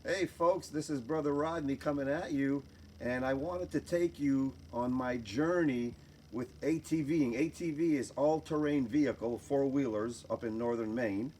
Hey folks, this is Brother Rodney coming at you, and I wanted to take you on my journey with ATVing. ATV is all-terrain vehicle, four-wheelers up in Northern Maine,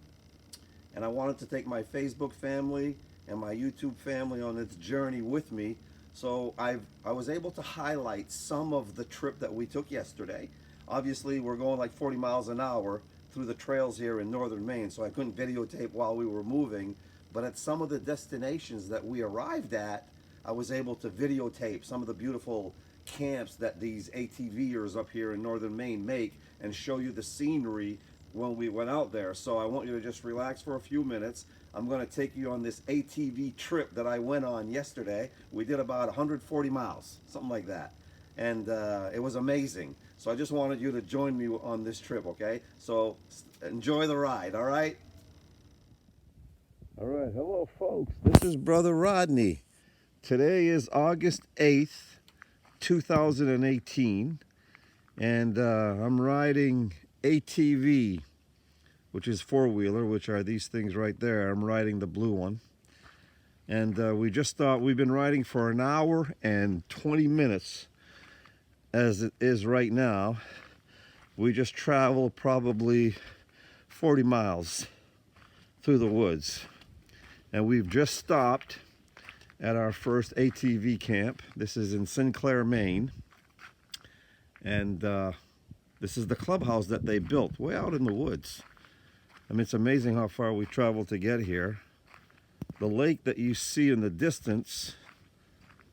and I wanted to take my Facebook family and my YouTube family on this journey with me. So I was able to highlight some of the trip that we took yesterday. Obviously, we're going like 40 miles an hour through the trails here in Northern Maine, so I couldn't videotape while we were moving. But at some of the destinations that we arrived at, I was able to videotape some of the beautiful camps that these ATVers up here in Northern Maine make and show you the scenery when we went out there. So I want you to just relax for a few minutes. I'm going to take you on this ATV trip that I went on yesterday. We did about 140 miles, something like that. And it was amazing. So I just wanted you to join me on this trip, okay? So enjoy the ride, all right? All right, hello folks. This is Brother Rodney. Today is August 8th, 2018, and I'm riding ATV, which is four-wheeler, which are these things right there. I'm riding the blue one. And we've been riding for an hour and 20 minutes as it is right now. We just traveled probably 40 miles through the woods. And we've just stopped at our first ATV camp. This is in Sinclair, Maine. And this is the clubhouse that they built way out in the woods. I mean, it's amazing how far we traveled to get here. The lake that you see in the distance,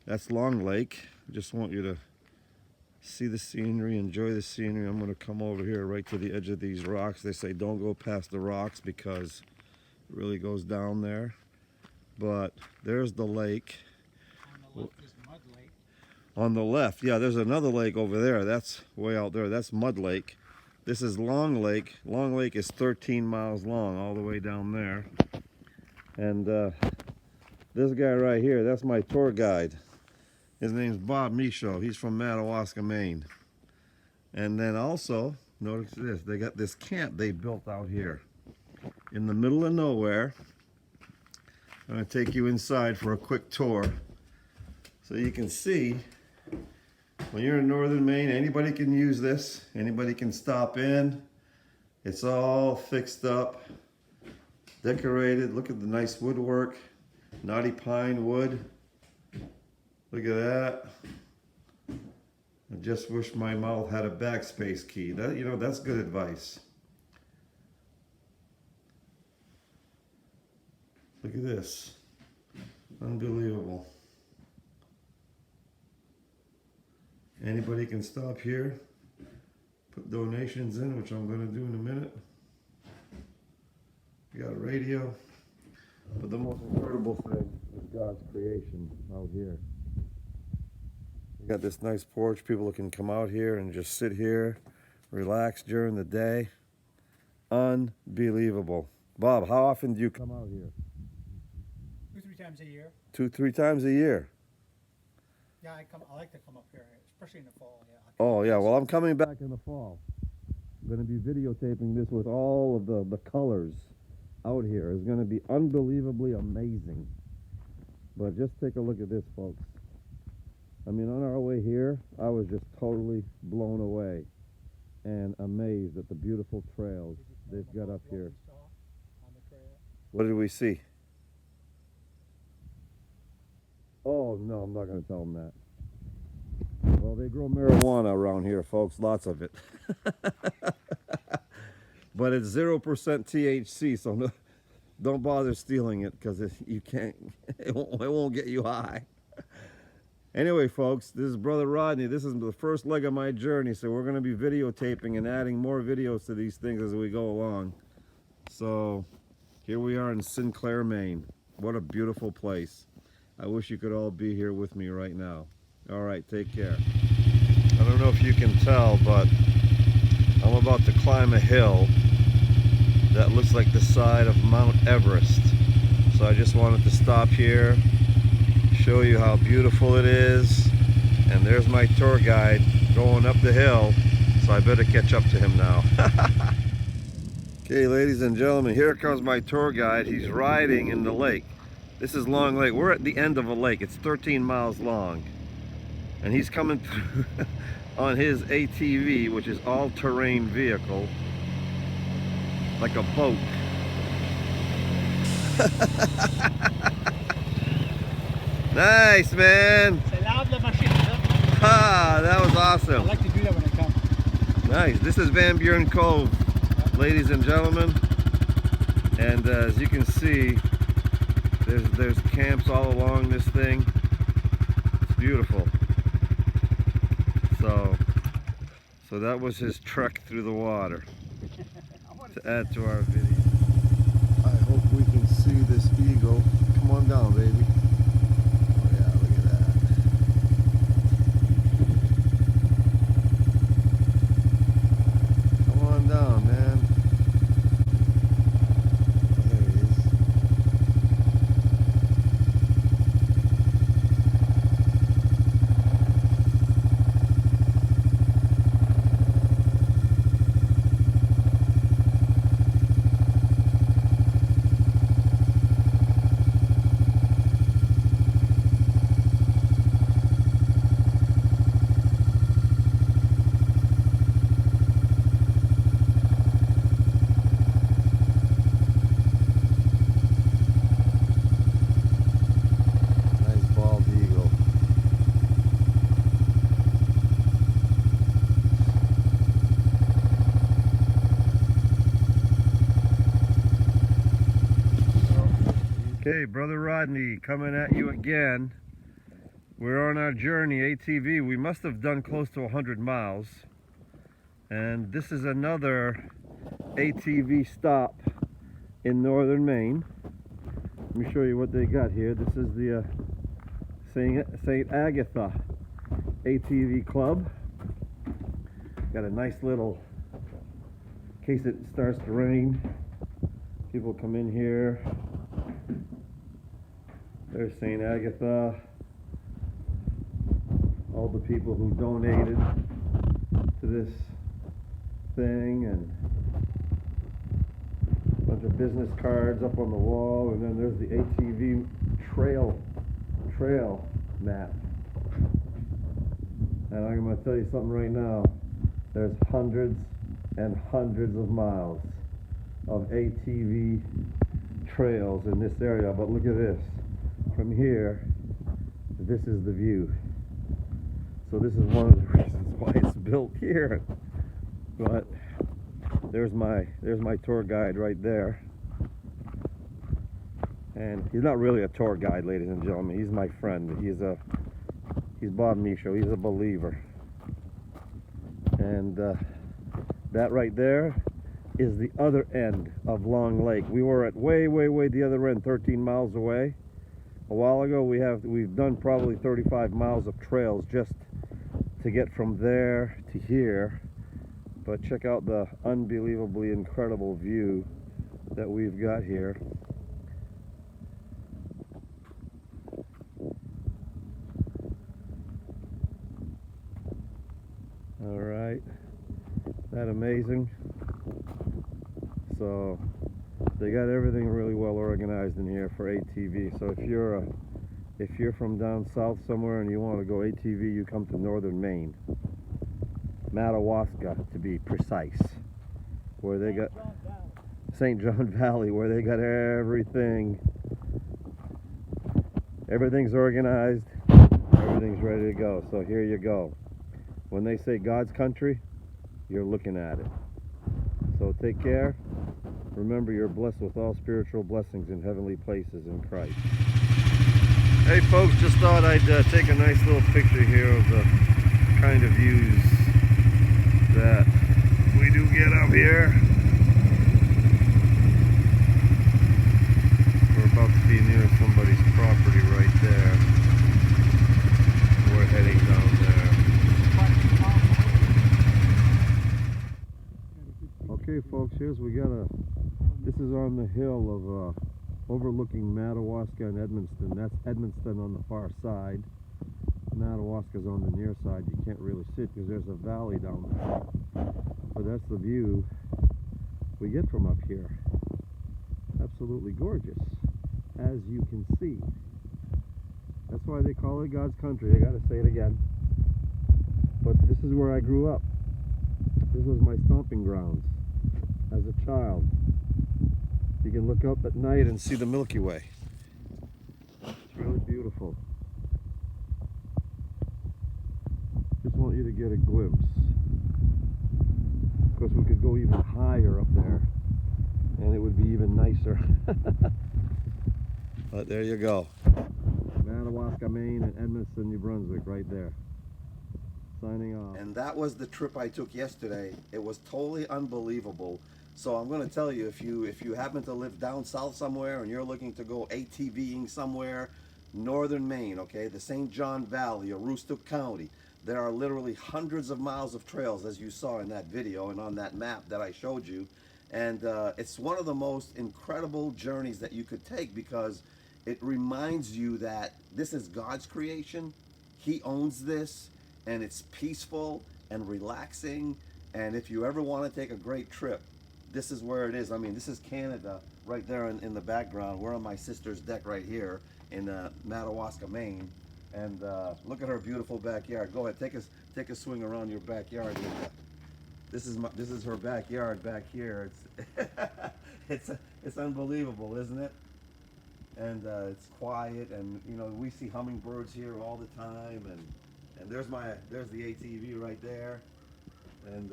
that's Long Lake. I just want you to see the scenery, enjoy the scenery. I'm going to come over here right to the edge of these rocks. They say don't go past the rocks because it really goes down there. But there's the lake. On the left is Mud Lake. On the left, yeah, there's another lake over there. That's way out there. That's Mud Lake. This is Long Lake. Long Lake is 13 miles long, all the way down there. And this guy right here, that's my tour guide. His name's Bob Michaud. He's from Madawaska, Maine. And then also, notice this, they got this camp they built out here in the middle of nowhere. I'm going to take you inside for a quick tour so you can see when you're in Northern Maine, anybody can use this. Anybody can stop in. It's all fixed up, decorated. Look at the nice woodwork, knotty pine wood. Look at that. I just wish my mouth had a backspace key. That, you know, that's good advice. Look at this. Unbelievable. Anybody can stop here, put donations in, which I'm going to do in a minute. We got a radio. But the most incredible thing is God's creation out here. We got this nice porch. People can come out here and just sit here, relax during the day. Unbelievable. Bob, how often do you come out here? 2-3 times a year. 2-3 times a year. Yeah, I like to come up here, especially in the fall. Yeah. Oh yeah, well I'm coming back in the fall. I'm going to be videotaping this with all of the colors out here. It's going to be unbelievably amazing. But just take a look at this, folks. I mean, on our way here, I was just totally blown away and amazed at the beautiful trails they've got up here. On the trail. What did we see? Oh, no, I'm not going to tell them that. Well, they grow marijuana around here, folks. Lots of it. But it's 0% THC, so no, don't bother stealing it because you can't. It won't get you high. Anyway, folks, this is Brother Rodney. This is the first leg of my journey, so we're going to be videotaping and adding more videos to these things as we go along. So here we are in Sinclair, Maine. What a beautiful place. I wish you could all be here with me right now. All right, take care. I don't know if you can tell, but I'm about to climb a hill that looks like the side of Mount Everest. So I just wanted to stop here, show you how beautiful it is. And there's my tour guide going up the hill, so I better catch up to him now. Okay, ladies and gentlemen, here comes my tour guide. He's riding in the lake. This is Long Lake. We're at the end of a lake. It's 13 miles long. And he's coming through on his ATV, which is all-terrain vehicle, like a boat. Nice, man. Ah, that was awesome. I like to do that when I come. Nice. This is Van Buren Cove, ladies and gentlemen. And as you can see, there's camps all along this thing. It's beautiful. So that was his trek through the water to add to our video. I hope we can see this eagle. Come on down, baby. Oh yeah, look at that. Come on down, man. Oh, there he is. Okay, Brother Rodney coming at you again. We're on our journey, ATV. We must have done close to 100 miles. And this is another ATV stop in Northern Maine. Let me show you what they got here. This is the St. Agatha ATV Club. Got a nice little, in case it starts to rain, people come in here. There's St. Agatha, all the people who donated to this thing, and a bunch of business cards up on the wall, and then there's the ATV trail map. And I'm going to tell you something right now. There's hundreds and hundreds of miles of ATV trails in this area, but look at this. From here, this is the view. So this is one of the reasons why it's built here. But there's my tour guide right there. And he's not really a tour guide, ladies and gentlemen. He's my friend. He's Bob Michaud. He's a believer. And that right there is the other end of Long Lake. We were at way the other end, 13 miles away. A while ago, we've done probably 35 miles of trails just to get from there to here. But check out the unbelievably incredible view that we've got here. All right, that amazing. So they got everything really well organized in here for ATV. So if you're from down south somewhere and you want to go ATV, you come to Northern Maine, Madawaska to be precise, where they got St. John Valley, where they got everything. Everything's organized, everything's ready to go. So here you go. When they say God's country, you're looking at it. So take care. Remember, you're blessed with all spiritual blessings in heavenly places in Christ. Hey folks, just thought I'd take a nice little picture here of the kind of views that we do get up here. We're about to be near somebody's property right there. We're heading down there. Okay folks, this is on the hill of overlooking Madawaska and Edmonston. That's Edmonston on the far side. Madawaska's on the near side. You can't really see it because there's a valley down there. But that's the view we get from up here. Absolutely gorgeous. as you can see. That's why they call it God's country. I gotta say it again. But this is where I grew up. This was my stomping grounds as a child. You can look up at night and see the Milky Way. It's really beautiful. Just want you to get a glimpse. Of course, we could go even higher up there, and it would be even nicer. But there you go. Madawaska, Maine, and Edmonton, New Brunswick, right there. Signing off. And that was the trip I took yesterday. It was totally unbelievable. So I'm going to tell you, if you happen to live down south somewhere and you're looking to go ATVing somewhere, Northern Maine, okay, the St. John Valley or Aroostook County, there are literally hundreds of miles of trails, as you saw in that video and on that map that I showed you. And it's one of the most incredible journeys that you could take, because it reminds you that this is God's creation. He owns this, and it's peaceful and relaxing. And if you ever want to take a great trip, this is where it is. I mean, this is Canada right there in the background. We're on my sister's deck right here in Madawaska, Maine. And look at her beautiful backyard. Go ahead, take a swing around your backyard. This is her backyard back here. It's unbelievable, isn't it? And it's quiet, and you know, we see hummingbirds here all the time, and there's the ATV right there, and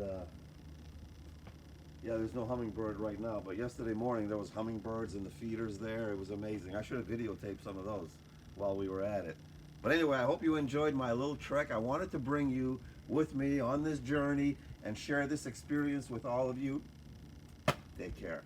yeah, there's no hummingbird right now, but yesterday morning there was hummingbirds and the feeders there. It was amazing. I should have videotaped some of those while we were at it. But anyway, I hope you enjoyed my little trek. I wanted to bring you with me on this journey and share this experience with all of you. Take care.